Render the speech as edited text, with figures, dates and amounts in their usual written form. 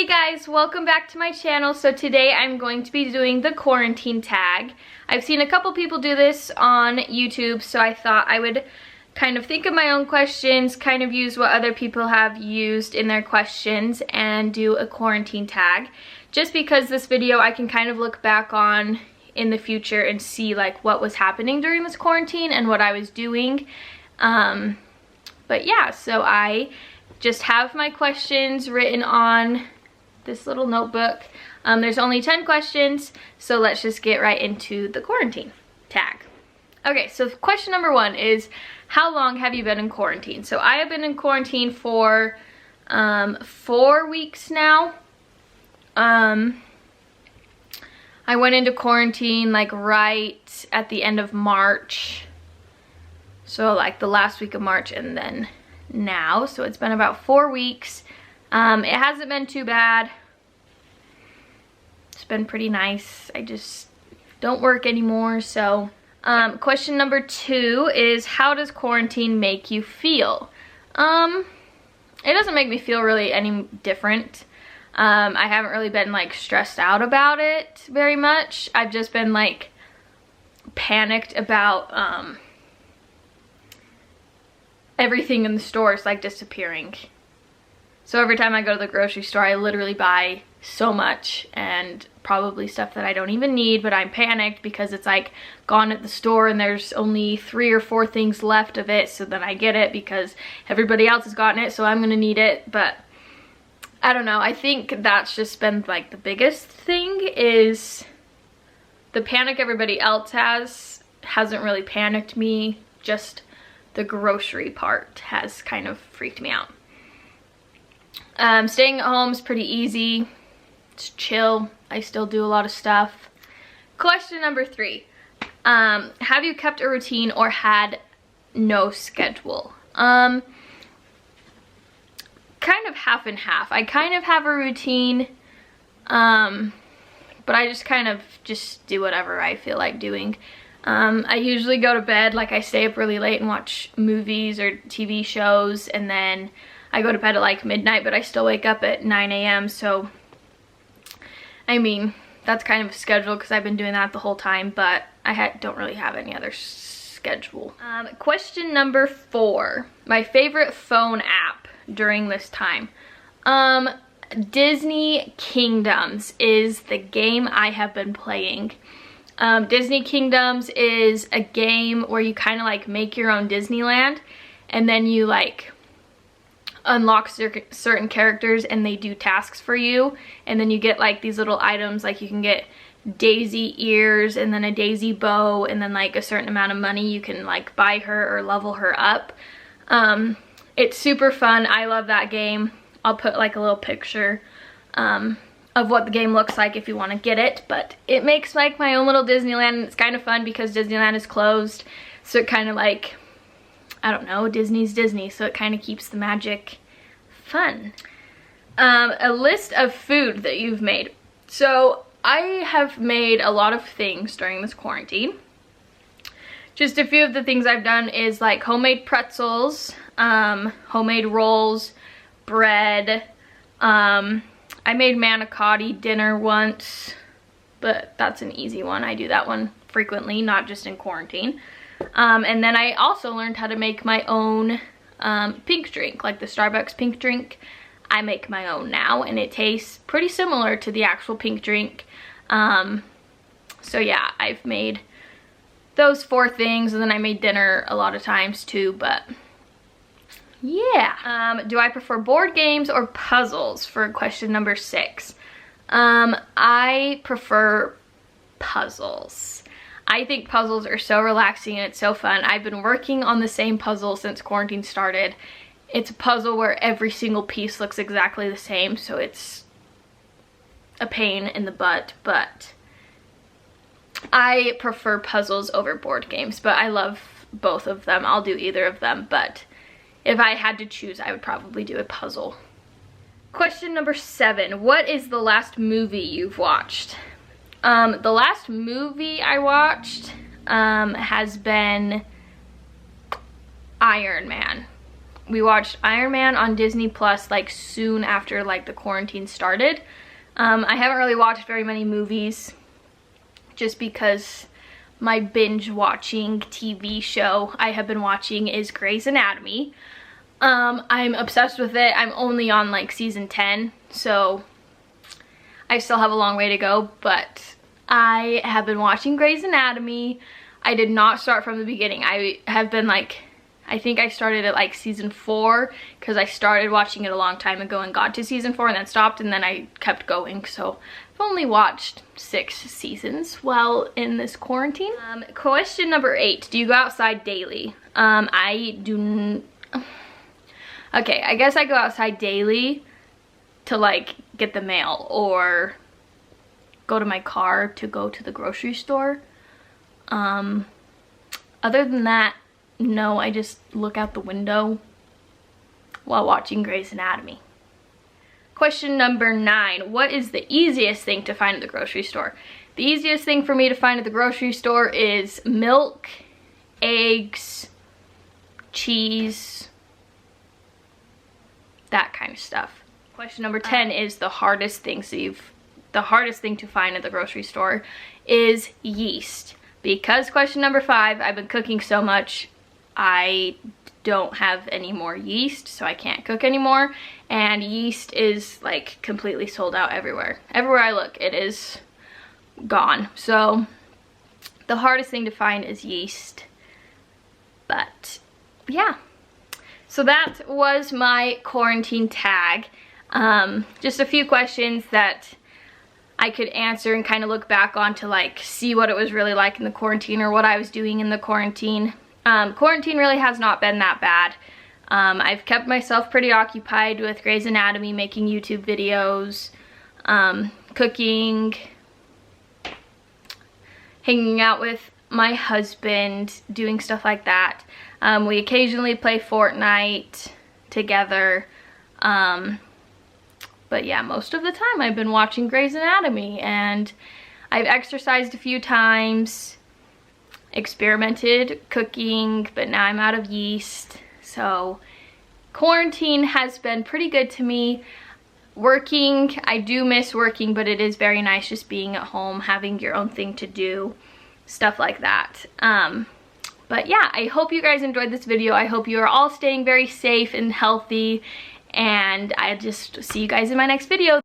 Hey guys, welcome back to my channel. So today I'm going to be doing the quarantine tag. I've seen a couple people do this on YouTube, so I thought I would kind of think of my own questions, kind of use what other people have used in their questions and do a quarantine tag. Just because this video I can kind of look back on in the future and see like what was happening during this quarantine and what I was doing. But yeah, so I just have my questions written on this little notebook. There's only 10 questions, so let's just get right into the quarantine tag. Okay, so question number 1 is, how long have you been in quarantine? So I have been in quarantine for 4 weeks now. I went into quarantine like right at the end of March. So like the last week of March and then now. So it's been about 4 weeks. It hasn't been too bad. It's been pretty nice. I just don't work anymore, so. Question number 2 is, how does quarantine make you feel? It doesn't make me feel really any different. I haven't really been like stressed out about it very much. I've just been like panicked about everything in the stores like disappearing. So every time I go to the grocery store, I literally buy so much and probably stuff that I don't even need, but I'm panicked because it's like gone at the store and there's only 3 or 4 things left of it. So then I get it because everybody else has gotten it, so I'm gonna need it. But I don't know, I think that's just been like the biggest thing, is the panic everybody else hasn't really panicked me. Just the grocery part has kind of freaked me out. Staying at home is pretty easy. It's chill. I still do a lot of stuff. Question number 3. Have you kept a routine or had no schedule? Kind of half and half. I kind of have a routine, but I just kind of just do whatever I feel like doing. I usually go to bed, like I stay up really late and watch movies or TV shows, and then I go to bed at like midnight, but I still wake up at 9 a.m. So, I mean, that's kind of a schedule because I've been doing that the whole time, but I don't really have any other schedule. Question number 4, my favorite phone app during this time. Disney Kingdoms is the game I have been playing. Disney Kingdoms is a game where you kind of like make your own Disneyland, and then you like unlock certain characters and they do tasks for you, and then you get like these little items, like you can get daisy ears and then a daisy bow, and then like a certain amount of money you can like buy her or level her up. It's super fun. I love that game. I'll put like a little picture of what the game looks like if you want to get it, but it makes like my own little Disneyland, and it's kind of fun because Disneyland is closed, so it kind of like, I don't know, Disney's Disney, so it kind of keeps the magic fun. A list of food that you've made. So I have made a lot of things during this quarantine. Just a few of the things I've done is like homemade pretzels, homemade rolls, bread. I made manicotti dinner once, but that's an easy one. I do that one frequently, not just in quarantine. And then I also learned how to make my own pink drink, like the Starbucks pink drink. I make my own now, and it tastes pretty similar to the actual pink drink. So yeah, I've made those 4 things, and then I made dinner a lot of times too, but yeah. Do I prefer board games or puzzles for question number 6? I prefer puzzles. I think puzzles are so relaxing and it's so fun. I've been working on the same puzzle since quarantine started. It's a puzzle where every single piece looks exactly the same, so it's a pain in the butt, but I prefer puzzles over board games, but I love both of them. I'll do either of them, but if I had to choose, I would probably do a puzzle. Question number 7, what is the last movie you've watched? The last movie I watched has been Iron Man. we watched Iron Man on Disney Plus like soon after like the quarantine started. I haven't really watched very many movies just because my binge watching TV show I have been watching is Grey's Anatomy. I'm obsessed with it. I'm only on like season 10, so I still have a long way to go, but I have been watching Grey's Anatomy. I did not start from the beginning. I have been like, I think I started at like season 4 because I started watching it a long time ago and got to season 4 and then stopped, and then I kept going. So I've only watched 6 seasons while in this quarantine. Question number 8, do you go outside daily? I do. Okay, I guess I go outside daily to like get the mail or go to my car to go to the grocery store. Other than that, no, I just look out the window while watching Grey's Anatomy. Question number 9, what is the easiest thing to find at the grocery store? The easiest thing for me to find at the grocery store is milk, eggs, cheese, that kind of stuff. Question number 10 is the hardest thing to find at the grocery store is yeast. Because question number 5, I've been cooking so much, I don't have any more yeast, so I can't cook anymore, and yeast is like completely sold out everywhere. Everywhere I look, it is gone. So the hardest thing to find is yeast. But yeah, so that was my quarantine tag. Just a few questions that I could answer and kind of look back on to like see what it was really like in the quarantine or what I was doing in the quarantine. Quarantine really has not been that bad. I've kept myself pretty occupied with Grey's Anatomy, making YouTube videos, cooking, hanging out with my husband, doing stuff like that. We occasionally play Fortnite together. But yeah, most of the time I've been watching Grey's Anatomy, and I've exercised a few times, experimented cooking, but now I'm out of yeast. So quarantine has been pretty good to me. Working, I do miss working, but it is very nice just being at home, having your own thing to do, stuff like that. But yeah, I hope you guys enjoyed this video. I hope you are all staying very safe and healthy, and I just see you guys in my next video.